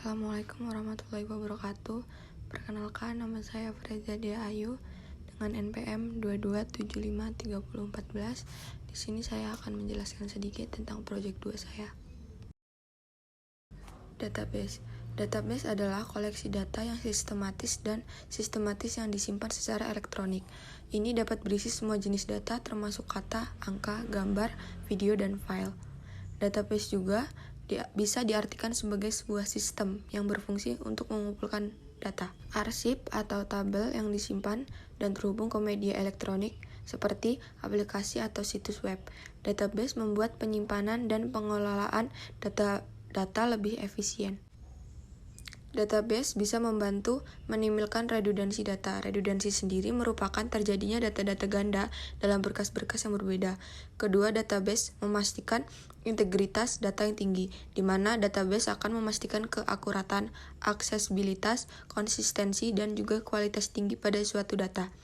Assalamualaikum warahmatullahi wabarakatuh. Perkenalkan, nama saya Freza Dea Ayu dengan NPM 22753014. Di sini saya akan menjelaskan sedikit tentang proyek 2 saya. Database. Database adalah koleksi data yang sistematis yang disimpan secara elektronik. Ini dapat berisi semua jenis data termasuk kata, angka, gambar, video, dan file. Database juga bisa diartikan sebagai sebuah sistem yang berfungsi untuk mengumpulkan data. Arsip atau tabel yang disimpan dan terhubung ke media elektronik seperti aplikasi atau situs web. Database membuat penyimpanan dan pengelolaan data lebih efisien. Database bisa membantu menimilkan redundansi data. Redundansi sendiri merupakan terjadinya data-data ganda dalam berkas-berkas yang berbeda. Kedua, database memastikan integritas data yang tinggi, di mana database akan memastikan keakuratan, aksesibilitas, konsistensi, dan juga kualitas tinggi pada suatu data.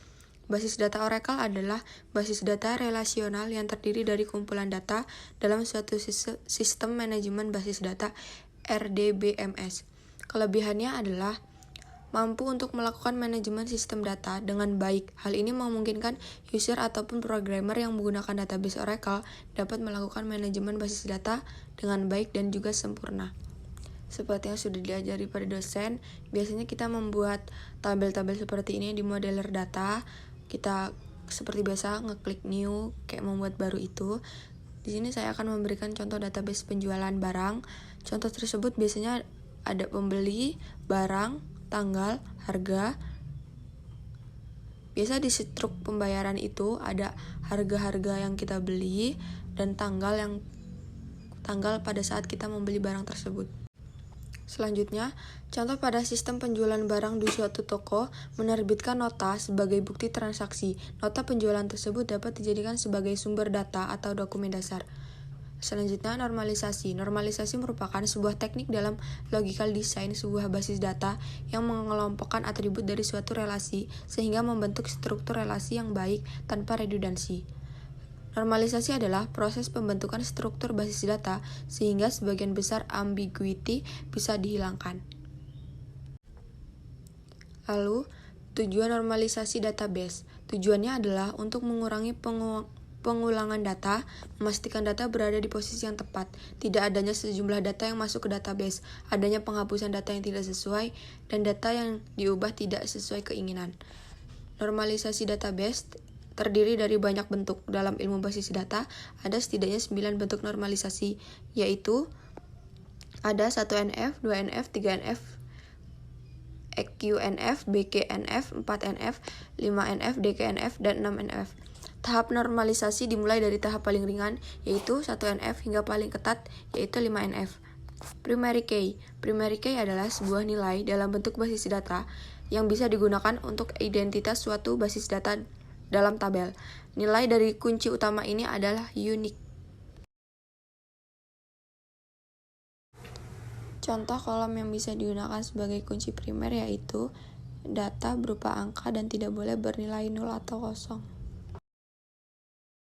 Basis data Oracle adalah basis data relasional yang terdiri dari kumpulan data dalam suatu sistem manajemen basis data RDBMS. Kelebihannya adalah mampu untuk melakukan manajemen sistem data dengan baik. Hal ini memungkinkan user ataupun programmer yang menggunakan database Oracle dapat melakukan manajemen basis data dengan baik dan juga sempurna. Seperti yang sudah diajari pada dosen, biasanya kita membuat tabel-tabel seperti ini di modeler data. Kita seperti biasa ngeklik new, kayak membuat baru itu. Di sini saya akan memberikan contoh database penjualan barang. Contoh tersebut biasanya ada pembeli, barang, tanggal, harga. Biasa di struk pembayaran itu ada harga-harga yang kita beli dan tanggal pada saat kita membeli barang tersebut. Selanjutnya, contoh pada sistem penjualan barang di suatu toko menerbitkan nota sebagai bukti transaksi. Nota penjualan tersebut dapat dijadikan sebagai sumber data atau dokumen dasar. Selanjutnya, normalisasi. Normalisasi merupakan sebuah teknik dalam logical design sebuah basis data yang mengelompokkan atribut dari suatu relasi sehingga membentuk struktur relasi yang baik tanpa redundansi. Normalisasi adalah proses pembentukan struktur basis data sehingga sebagian besar ambiguity bisa dihilangkan. Lalu, tujuan normalisasi database. Tujuannya adalah untuk mengurangi pengulangan data, memastikan data berada di posisi yang tepat, tidak adanya sejumlah data yang masuk ke database, adanya penghapusan data yang tidak sesuai, dan data yang diubah tidak sesuai keinginan. Normalisasi database terdiri dari banyak bentuk. Dalam ilmu basis data, ada setidaknya 9 bentuk normalisasi, yaitu ada 1NF, 2NF, 3NF, EQNF, BKNF, 4NF, 5NF, DKNF, dan 6NF. Tahap normalisasi dimulai dari tahap paling ringan, yaitu 1NF, hingga paling ketat, yaitu 5NF. Primary key. Primary key adalah sebuah nilai dalam bentuk basis data yang bisa digunakan untuk identitas suatu basis data dalam tabel. Nilai dari kunci utama ini adalah unique. Contoh kolom yang bisa digunakan sebagai kunci primer yaitu data berupa angka dan tidak boleh bernilai 0 atau kosong.